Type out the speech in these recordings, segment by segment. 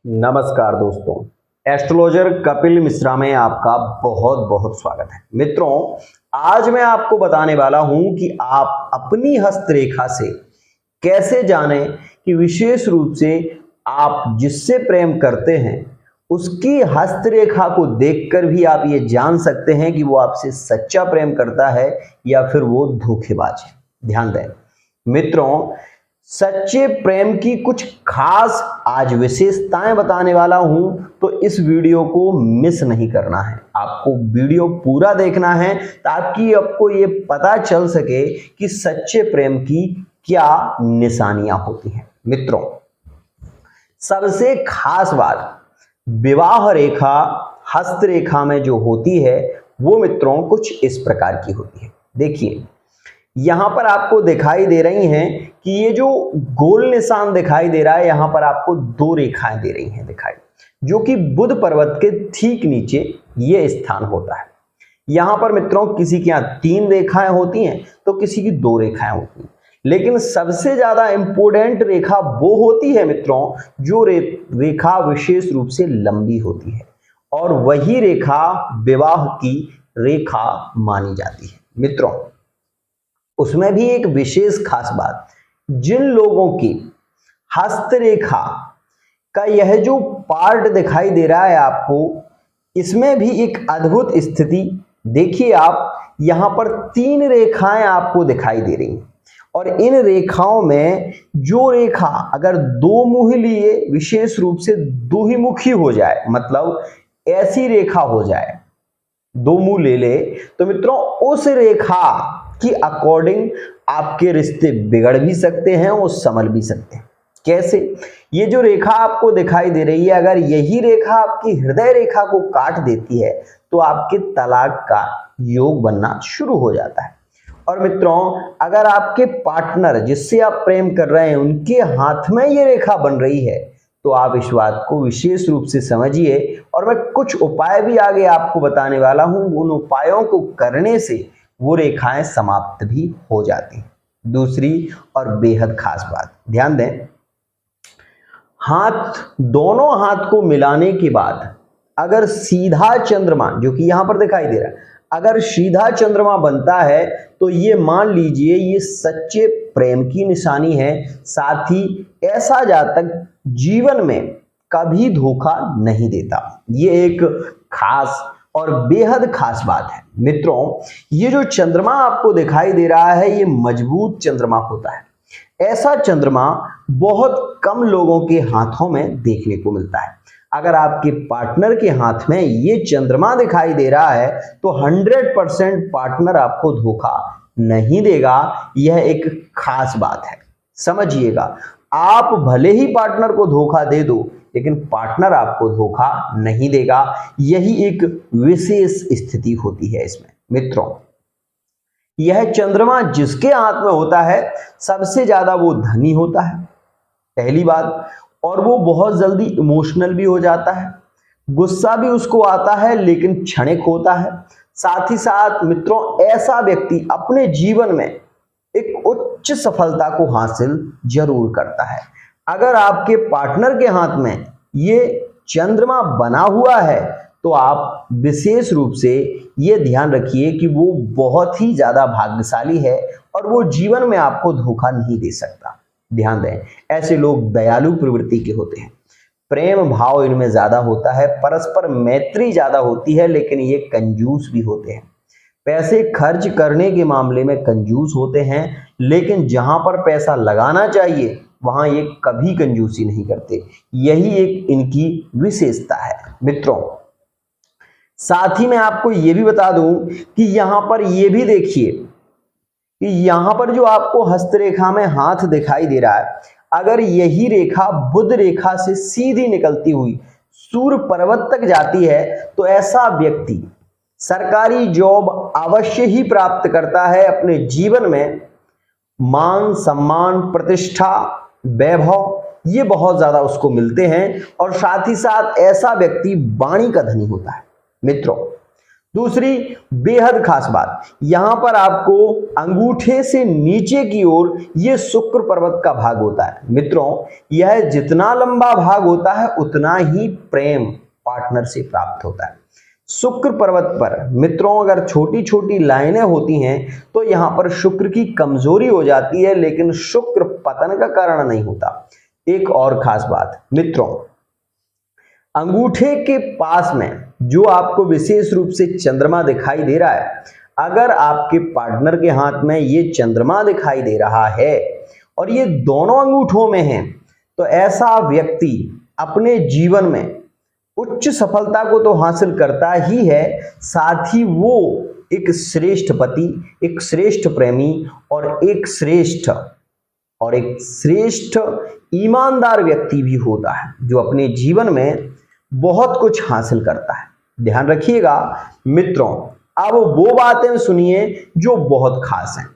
नमस्कार दोस्तों, एस्ट्रोलॉजर कपिल मिश्रा में आपका बहुत बहुत स्वागत है। मित्रों, आज मैं आपको बताने वाला हूं कि आप अपनी हस्तरेखा से कैसे जानें कि विशेष रूप से आप जिससे प्रेम करते हैं उसकी हस्तरेखा को देखकर भी आप ये जान सकते हैं कि वो आपसे सच्चा प्रेम करता है या फिर वो धोखेबाज है। ध्यान दें मित्रों, सच्चे प्रेम की कुछ खास आज विशेषताएं बताने वाला हूं, तो इस वीडियो को मिस नहीं करना है। आपको वीडियो पूरा देखना है ताकि आपको ये पता चल सके कि सच्चे प्रेम की क्या निशानियां होती हैं। मित्रों, सबसे खास बात विवाह रेखा हस्तरेखा में जो होती है वो मित्रों कुछ इस प्रकार की होती है। देखिए, यहां पर आपको दिखाई दे रही हैं कि ये जो गोल निशान दिखाई दे रहा है, यहां पर आपको दो रेखाएं दे रही हैं दिखाई, जो कि बुध पर्वत के ठीक नीचे ये स्थान होता है। यहां पर मित्रों किसी के यहां 3 रेखाएं होती हैं तो किसी की 2 रेखाएं होती हैं, लेकिन सबसे ज्यादा इंपोर्टेंट रेखा वो होती है मित्रों जो रेखा विशेष रूप से लंबी होती है, और वही रेखा विवाह की रेखा मानी जाती है। मित्रों, उसमें भी एक विशेष खास बात, जिन लोगों की हस्तरेखा का यह जो पार्ट दिखाई दे रहा है आपको, इसमें भी एक अद्भुत स्थिति देखिए। आप यहां पर 3 रेखाएं आपको दिखाई दे रही हैं, और इन रेखाओं में जो रेखा अगर 2 मुंह लिए विशेष रूप से दुहिमुखी हो जाए, मतलब ऐसी रेखा हो जाए, 2 मुंह ले ले, तो मित्रों उस रेखा कि अकॉर्डिंग आपके रिश्ते बिगड़ भी सकते हैं और संभल भी सकते हैं। कैसे? ये जो रेखा आपको दिखाई दे रही है, अगर यही रेखा आपकी हृदय रेखा को काट देती है तो आपके तलाक का योग बनना शुरू हो जाता है। और मित्रों, अगर आपके पार्टनर जिससे आप प्रेम कर रहे हैं उनके हाथ में ये रेखा बन रही है, तो आप इस बात को विशेष रूप से समझिए, और मैं कुछ उपाय भी आगे आपको बताने वाला हूं। उन उपायों को करने से वो रेखाएं समाप्त भी हो जाती हैं। दूसरी और बेहद खास बात, ध्यान दें, दोनों हाथ को मिलाने के बाद अगर सीधा चंद्रमा, जो कि यहां पर दिखाई दे रहा है, अगर सीधा चंद्रमा बनता है तो ये मान लीजिए ये सच्चे प्रेम की निशानी है। साथ ही ऐसा जातक जीवन में कभी धोखा नहीं देता। ये एक खास और बेहद खास बात है। मित्रों, ये जो चंद्रमा आपको दिखाई दे रहा है ये मजबूत चंद्रमा होता है। ऐसा चंद्रमा बहुत कम लोगों के हाथों में देखने को मिलता है। अगर आपके पार्टनर के हाथ में ये चंद्रमा दिखाई दे रहा है तो 100% पार्टनर आपको धोखा नहीं देगा। यह एक खास बात है, समझिएगा। आप भले ही पार्टनर को धोखा दे दो, लेकिन पार्टनर आपको धोखा नहीं देगा। यही एक विशेष स्थिति होती है इसमें। मित्रों, यह चंद्रमा जिसके हाथ में होता है सबसे ज्यादा वो धनी होता है, पहली बात, और वो बहुत जल्दी इमोशनल भी हो जाता है। गुस्सा भी उसको आता है लेकिन क्षणिक होता है। साथ ही साथ मित्रों, ऐसा व्यक्ति अपने जीवन में एक उच्च सफलता को हासिल जरूर करता है। अगर आपके पार्टनर के हाथ में ये चंद्रमा बना हुआ है तो आप विशेष रूप से ये ध्यान रखिए कि वो बहुत ही ज्यादा भाग्यशाली है और वो जीवन में आपको धोखा नहीं दे सकता। ध्यान दें, ऐसे लोग दयालु प्रवृत्ति के होते हैं, प्रेम भाव इनमें ज्यादा होता है, परस्पर मैत्री ज्यादा होती है, लेकिन ये कंजूस भी होते हैं। पैसे खर्च करने के मामले में कंजूस होते हैं, लेकिन जहां पर पैसा लगाना चाहिए वहां ये कभी कंजूसी नहीं करते। यही एक इनकी विशेषता है। मित्रों, साथ ही मैं आपको ये भी बता दूं कि यहां पर ये भी देखिए कि यहां पर जो आपको हस्तरेखा में हाथ दिखाई दे रहा है, अगर यही रेखा बुध रेखा से सीधी निकलती हुई सूर्य पर्वत तक जाती है तो ऐसा व्यक्ति सरकारी जॉब अवश्य ही प्राप्त करता है। अपने जीवन में मान सम्मान, प्रतिष्ठा, वैभव ये बहुत ज्यादा उसको मिलते हैं, और साथ ही साथ ऐसा व्यक्ति वाणी का धनी होता है। मित्रों, दूसरी बेहद खास बात, यहां पर आपको अंगूठे से नीचे की ओर यह शुक्र पर्वत का भाग होता है। मित्रों, यह जितना लंबा भाग होता है उतना ही प्रेम पार्टनर से प्राप्त होता है। शुक्र पर्वत पर मित्रों अगर छोटी छोटी लाइनें होती हैं तो यहां पर शुक्र की कमजोरी हो जाती है, लेकिन शुक्र पतन का कारण नहीं होता। एक और खास बात मित्रों, अंगूठे के पास में जो आपको विशेष रूप से चंद्रमा दिखाई दे रहा है, अगर आपके पार्टनर के हाथ में ये चंद्रमा दिखाई दे रहा है और ये दोनों अंगूठों में है, तो ऐसा व्यक्ति अपने जीवन में उच्च सफलता को तो हासिल करता ही है, साथ ही वो एक श्रेष्ठ पति, एक श्रेष्ठ प्रेमी और एक श्रेष्ठ ईमानदार व्यक्ति भी होता है, जो अपने जीवन में बहुत कुछ हासिल करता है। ध्यान रखिएगा मित्रों, अब वो बातें सुनिए जो बहुत खास हैं।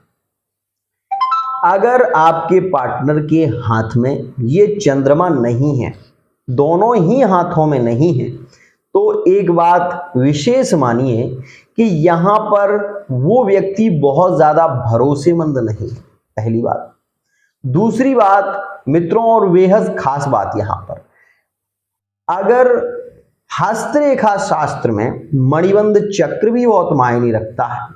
अगर आपके पार्टनर के हाथ में ये चंद्रमा नहीं है, दोनों ही हाथों में नहीं है, तो एक बात विशेष मानिए कि यहां पर वो व्यक्ति बहुत ज्यादा भरोसेमंद नहीं है, पहली बात। दूसरी बात मित्रों, और बेहद खास बात, यहां पर अगर हस्तरेखा शास्त्र में मणिबंध चक्र भी बहुत मायने रखता है।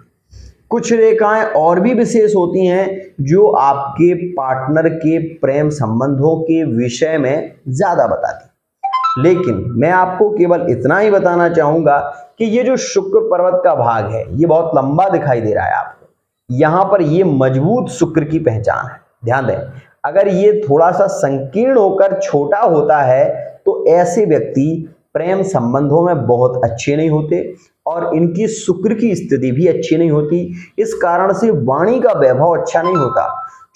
कुछ रेखाएं और भी विशेष होती हैं जो आपके पार्टनर के प्रेम संबंधों के विषय में ज्यादा बताती, लेकिन मैं आपको केवल इतना ही बताना चाहूंगा कि ये जो शुक्र पर्वत का भाग है ये बहुत लंबा दिखाई दे रहा है आपको, यहां पर ये मजबूत शुक्र की पहचान है। ध्यान दें, अगर ये थोड़ा सा संकीर्ण होकर छोटा होता है तो ऐसे व्यक्ति प्रेम संबंधों में बहुत अच्छे नहीं होते और इनकी शुक्र की स्थिति भी अच्छी नहीं होती। इस कारण से वाणी का वैभव अच्छा नहीं होता।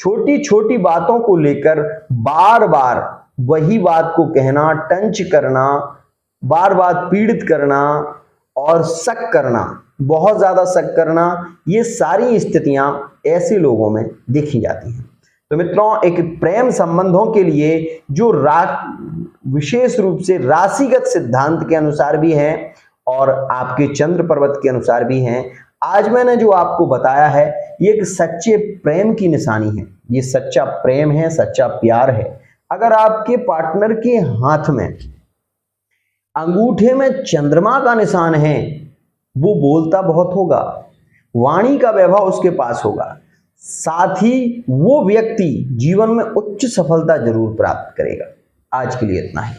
छोटी छोटी बातों को लेकर बार बार वही बात को कहना, टंच करना, बार बार पीड़ित करना और शक करना, बहुत ज्यादा शक करना, ये सारी स्थितियां ऐसे लोगों में देखी जाती हैं। तो मित्रों, एक प्रेम संबंधों के लिए जो विशेष रूप से राशिगत सिद्धांत के अनुसार भी हैं और आपके चंद्र पर्वत के अनुसार भी हैं, आज मैंने जो आपको बताया है ये एक सच्चे प्रेम की निशानी है। ये सच्चा प्रेम है, सच्चा प्यार है। अगर आपके पार्टनर के हाथ में अंगूठे में चंद्रमा का निशान है, वो बोलता बहुत होगा, वाणी का वैभव उसके पास होगा, साथ ही वो व्यक्ति जीवन में उच्च सफलता जरूर प्राप्त करेगा। आज के लिए इतना ही।